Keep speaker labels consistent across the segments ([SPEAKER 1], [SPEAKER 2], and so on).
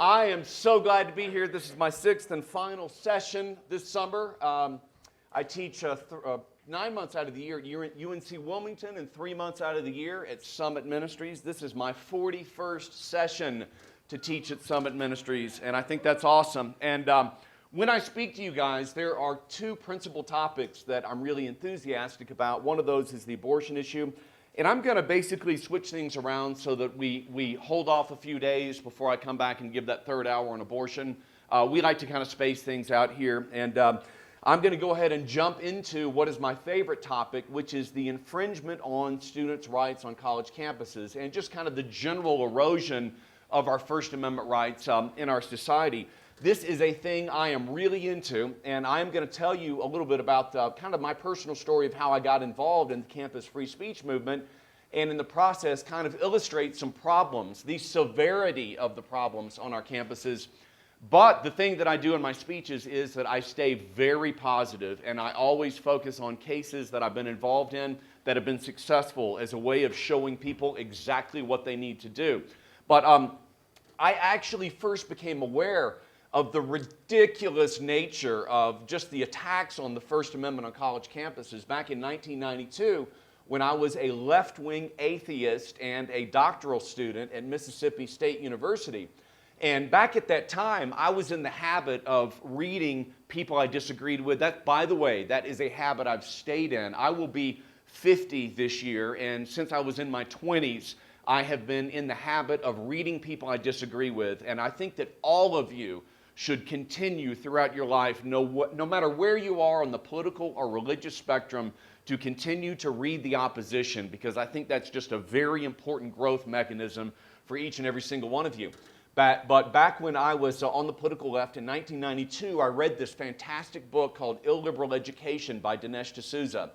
[SPEAKER 1] I am so glad to be here. This is my sixth and final session this summer. I teach 9 months out of the year at UNC Wilmington and 3 months out of the year at Summit Ministries. This is my 41st session to teach at Summit Ministries, and I think that's awesome. And when I speak to you guys, there are two principal topics that I'm really enthusiastic about. One of those is the abortion issue. And I'm going to basically switch things around so that we hold off a few days before I come back and give that third hour on abortion. We like to kind of space things out here. And I'm going to go ahead and jump into what is my favorite topic, which is the infringement on students' rights on college campuses and just kind of the general erosion of our First Amendment rights in our society. This is a thing I am really into, and I'm going to tell you a little bit about kind of my personal story of how I got involved in the campus free speech movement, and in the process kind of illustrate some problems, the severity of the problems on our campuses. But the thing that I do in my speeches is that I stay very positive, and I always focus on cases that I've been involved in that have been successful as a way of showing people exactly what they need to do. But I actually first became aware of the ridiculous nature of just the attacks on the First Amendment on college campuses back in 1992 when I was a left-wing atheist and a doctoral student at Mississippi State University. And back at that time, I was in the habit of reading people I disagreed with. That, by the way, that is a habit I've stayed in. I will be 50 this year, and since I was in my 20s, I have been in the habit of reading people I disagree with. And I think that all of you should continue throughout your life, no matter where you are on the political or religious spectrum, to continue to read the opposition, because I think that's just a very important growth mechanism for each and every single one of you. But back when I was on the political left in 1992, I read this fantastic book called Illiberal Education by Dinesh D'Souza.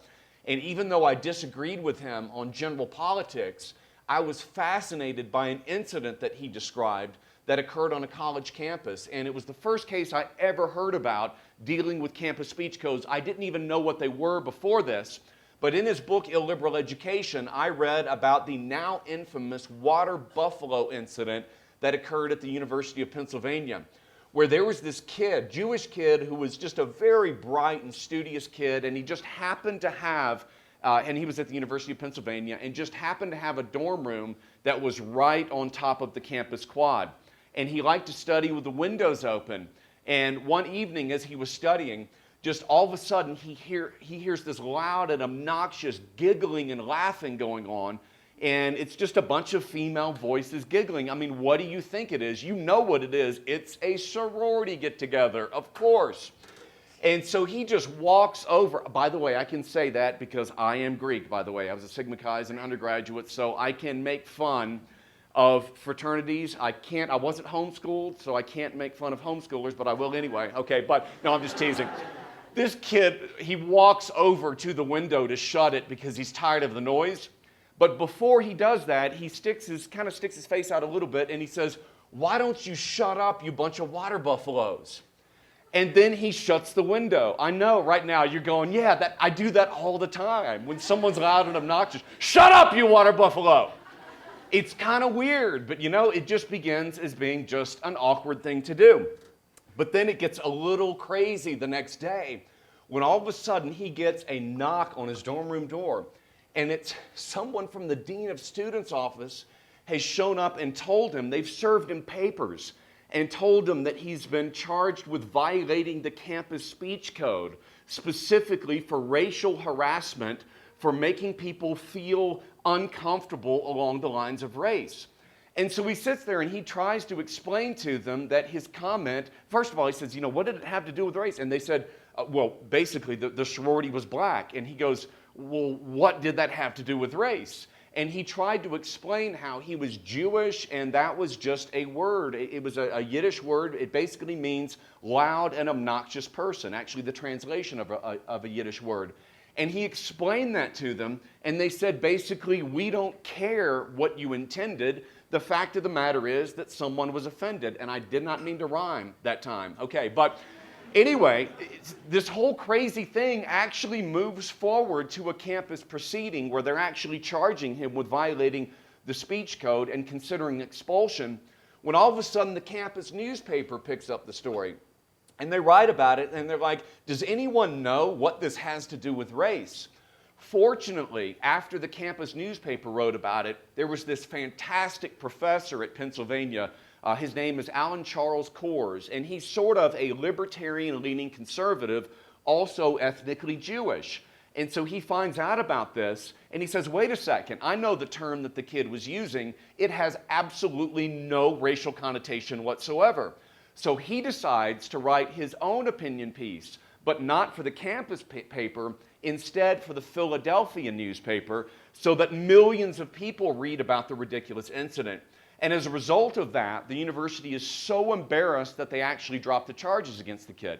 [SPEAKER 1] And even though I disagreed with him on general politics, I was fascinated by an incident that he described that occurred on a college campus. And it was the first case I ever heard about dealing with campus speech codes. I didn't even know what they were before this. But in his book, Illiberal Education, I read about the now infamous water buffalo incident that occurred at the University of Pennsylvania, where there was this kid, Jewish kid, who was just a very bright and studious kid, and he just happened to have and he was at the University of Pennsylvania, and just happened to have a dorm room that was right on top of the campus quad. And he liked to study with the windows open. And one evening as he was studying, just all of a sudden he hears this loud and obnoxious giggling and laughing going on. And it's just a bunch of female voices giggling. I mean, what do you think it is? You know what it is. It's a sorority get-together, of course. And so he just walks over. By the way, I can say that because I am Greek, by the way. I was a Sigma Chi as an undergraduate, so I can make fun of fraternities. I wasn't homeschooled, so I can't make fun of homeschoolers, but I will anyway. Okay, but no, I'm just teasing. This kid, he walks over to the window to shut it because he's tired of the noise. But before he does that, he kind of sticks his face out a little bit, and he says, "Why don't you shut up, you bunch of water buffaloes?" And then he shuts the window. I know right now you're going, yeah, I do that all the time. When someone's loud and obnoxious, "Shut up, you water buffalo." It's kind of weird, but you know, it just begins as being just an awkward thing to do. But then it gets a little crazy the next day when all of a sudden he gets a knock on his dorm room door. And it's someone from the Dean of Students' office has shown up and told him, they've served him papers, and told him that he's been charged with violating the campus speech code, specifically for racial harassment, for making people feel uncomfortable along the lines of race. And so he sits there and he tries to explain to them that his comment, first of all, he says, what did it have to do with race? And they said, basically the sorority was black. And he goes, well, what did that have to do with race? And he tried to explain how he was Jewish, and that was just a word. It was a Yiddish word. It basically means loud and obnoxious person, actually the translation of a Yiddish word. And he explained that to them, and they said, basically, we don't care what you intended. The fact of the matter is that someone was offended, and I did not mean to rhyme that time. Okay, but anyway, this whole crazy thing actually moves forward to a campus proceeding where they're actually charging him with violating the speech code and considering expulsion, when all of a sudden the campus newspaper picks up the story. And they write about it, and they're like, does anyone know what this has to do with race? Fortunately, after the campus newspaper wrote about it, there was this fantastic professor at Pennsylvania. His name is Alan Charles Kors, and he's sort of a libertarian-leaning conservative, also ethnically Jewish. And so he finds out about this, and he says, wait a second, I know the term that the kid was using. It has absolutely no racial connotation whatsoever. So he decides to write his own opinion piece, but not for the campus paper, instead for the Philadelphia newspaper, so that millions of people read about the ridiculous incident. And as a result of that, the university is so embarrassed that they actually dropped the charges against the kid.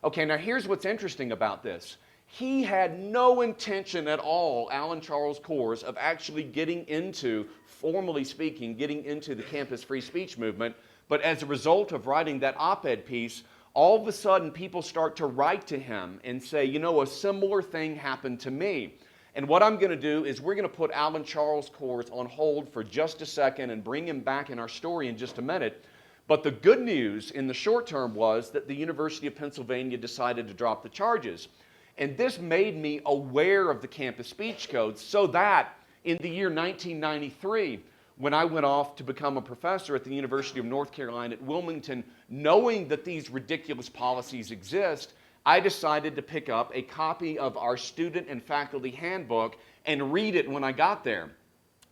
[SPEAKER 1] Okay, now here's what's interesting about this. He had no intention at all, Alan Charles Kors, of actually getting into, formally speaking, getting into the campus free speech movement. But as a result of writing that op-ed piece, all of a sudden people start to write to him and say, you know, a similar thing happened to me. And what I'm going to do is we're going to put Alan Charles Kors on hold for just a second and bring him back in our story in just a minute. But the good news in the short term was that the University of Pennsylvania decided to drop the charges. And this made me aware of the campus speech codes, so that in the year 1993, when I went off to become a professor at the University of North Carolina at Wilmington, knowing that these ridiculous policies exist, I decided to pick up a copy of our student and faculty handbook and read it when I got there.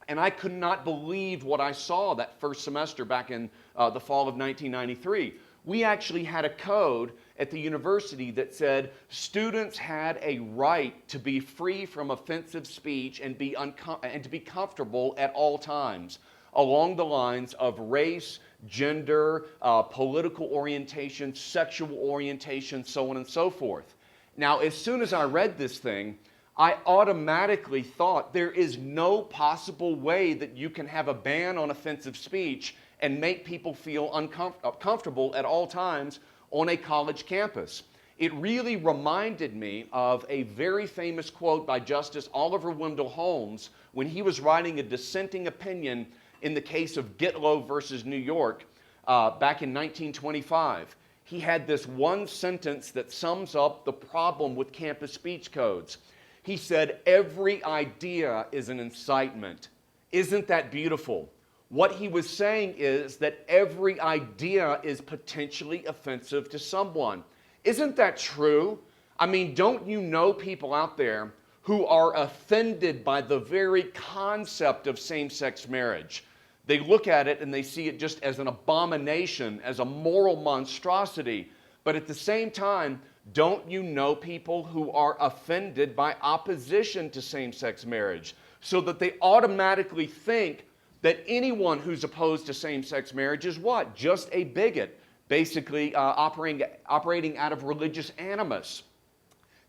[SPEAKER 1] And I could not believe what I saw that first semester back in the fall of 1993. We actually had a code at the university that said students had a right to be free from offensive speech and to be comfortable at all times, along the lines of race, gender, political orientation, sexual orientation, so on and so forth. Now, as soon as I read this thing, I automatically thought there is no possible way that you can have a ban on offensive speech and make people feel uncomfortable at all times on a college campus. It really reminded me of a very famous quote by Justice Oliver Wendell Holmes when he was writing a dissenting opinion in the case of Gitlow versus New York back in 1925. He had this one sentence that sums up the problem with campus speech codes. He said, every idea is an incitement. Isn't that beautiful? What he was saying is that every idea is potentially offensive to someone. Isn't that true? I mean, don't you know people out there who are offended by the very concept of same-sex marriage? They look at it and they see it just as an abomination, as a moral monstrosity. But at the same time, don't you know people who are offended by opposition to same-sex marriage, so that they automatically think that anyone who's opposed to same-sex marriage is what? Just a bigot, basically operating out of religious animus.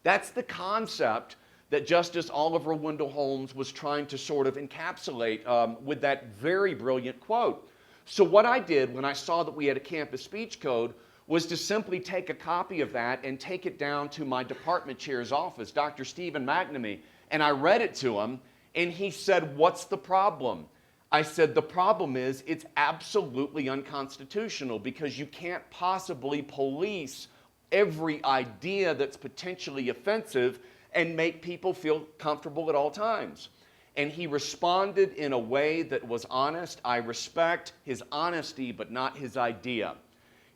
[SPEAKER 1] That's the concept that Justice Oliver Wendell Holmes was trying to sort of encapsulate with that very brilliant quote. So what I did when I saw that we had a campus speech code was to simply take a copy of that and take it down to my department chair's office, Dr. Stephen McNamee, and I read it to him, and he said, what's the problem? I said, the problem is it's absolutely unconstitutional because you can't possibly police every idea that's potentially offensive and make people feel comfortable at all times. And he responded in a way that was honest. I respect his honesty, but not his idea.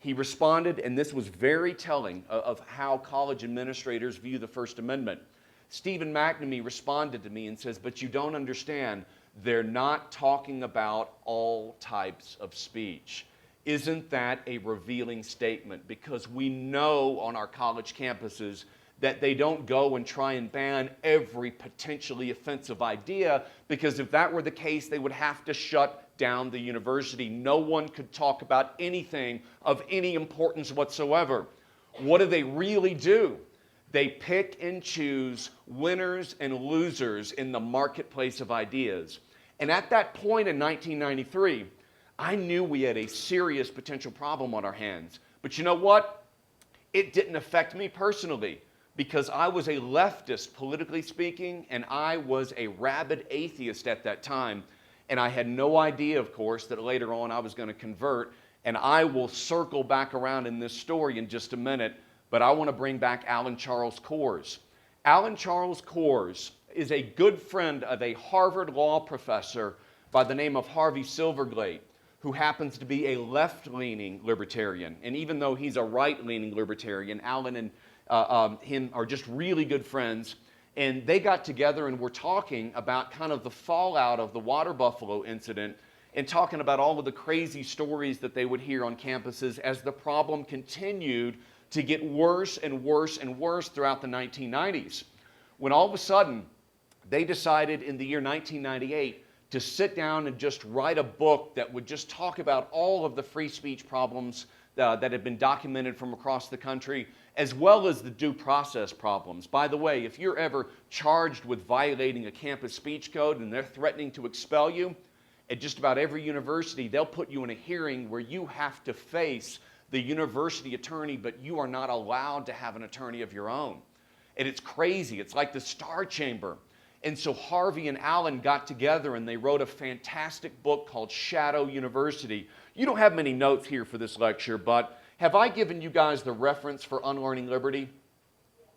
[SPEAKER 1] He responded, and this was very telling of how college administrators view the First Amendment. Stephen McNamee responded to me and says, but you don't understand. They're not talking about all types of speech. Isn't that a revealing statement? Because we know on our college campuses that they don't go and try and ban every potentially offensive idea, because if that were the case, they would have to shut down the university. No one could talk about anything of any importance whatsoever. What do they really do? They pick and choose winners and losers in the marketplace of ideas. And at that point in 1993, I knew we had a serious potential problem on our hands. But you know what? It didn't affect me personally, because I was a leftist, politically speaking, and I was a rabid atheist at that time. And I had no idea, of course, that later on I was going to convert. And I will circle back around in this story in just a minute, but I want to bring back Alan Charles Kors. Alan Charles Kors is a good friend of a Harvard law professor by the name of Harvey Silverglate, who happens to be a left-leaning libertarian. And even though he's a right-leaning libertarian, Alan and him are just really good friends. And they got together and were talking about kind of the fallout of the water buffalo incident and talking about all of the crazy stories that they would hear on campuses as the problem continued to get worse and worse and worse throughout the 1990s. When all of a sudden, they decided in the year 1998 to sit down and just write a book that would just talk about all of the free speech problems that had been documented from across the country, as well as the due process problems. By the way, if you're ever charged with violating a campus speech code and they're threatening to expel you, at just about every university, they'll put you in a hearing where you have to face the university attorney, but you are not allowed to have an attorney of your own. And it's crazy. It's like the Star Chamber. And so Harvey and Alan got together and they wrote a fantastic book called Shadow University. You don't have many notes here for this lecture, but have I given you guys the reference for Unlearning Liberty?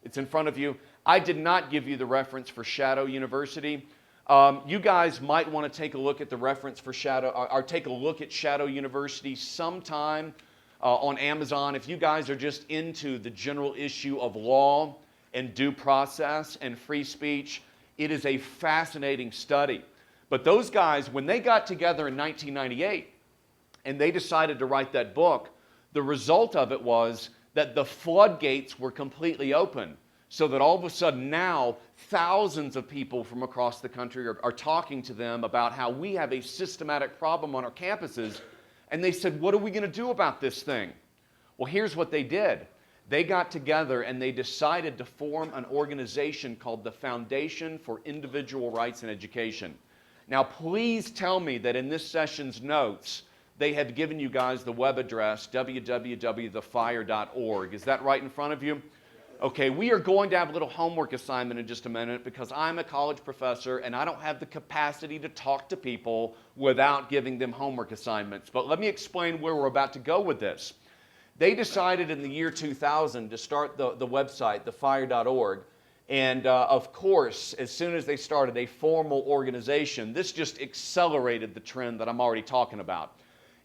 [SPEAKER 1] It's in front of you. I did not give you the reference for Shadow University. You guys might want to take a look at the reference for Shadow, or take a look at Shadow University sometime on Amazon. If you guys are just into the general issue of law and due process and free speech, it is a fascinating study. But those guys, when they got together in 1998 and they decided to write that book, the result of it was that the floodgates were completely open. So that all of a sudden now, thousands of people from across the country are talking to them about how we have a systematic problem on our campuses. And they said, what are we going to do about this thing? Well, here's what they did. They got together and they decided to form an organization called the Foundation for Individual Rights and Education. Now, please tell me that in this session's notes, they had given you guys the web address, www.thefire.org. Is that right in front of you? Okay, we are going to have a little homework assignment in just a minute because I'm a college professor and I don't have the capacity to talk to people without giving them homework assignments. But let me explain where we're about to go with this. They decided in the year 2000 to start the website, thefire.org. And of course, as soon as they started a formal organization, this just accelerated the trend that I'm already talking about.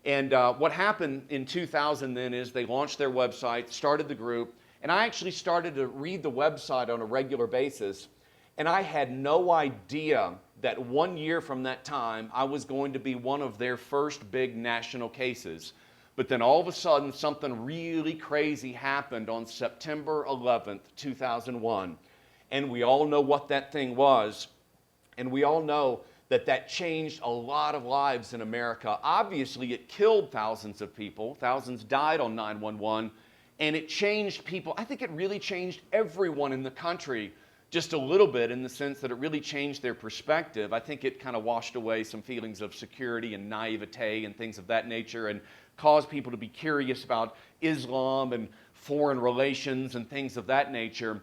[SPEAKER 1] And what happened in 2000 then is they launched their website, started the group, and I actually started to read the website on a regular basis, and I had no idea that 1 year from that time, I was going to be one of their first big national cases. But then all of a sudden, something really crazy happened on September 11th, 2001. And we all know what that thing was, and we all know that that changed a lot of lives in America. Obviously, it killed thousands of people. Thousands died on 9/11. And it changed people. I think it really changed everyone in the country just a little bit in the sense that it really changed their perspective. I think it kind of washed away some feelings of security and naivete and things of that nature and caused people to be curious about Islam and foreign relations and things of that nature.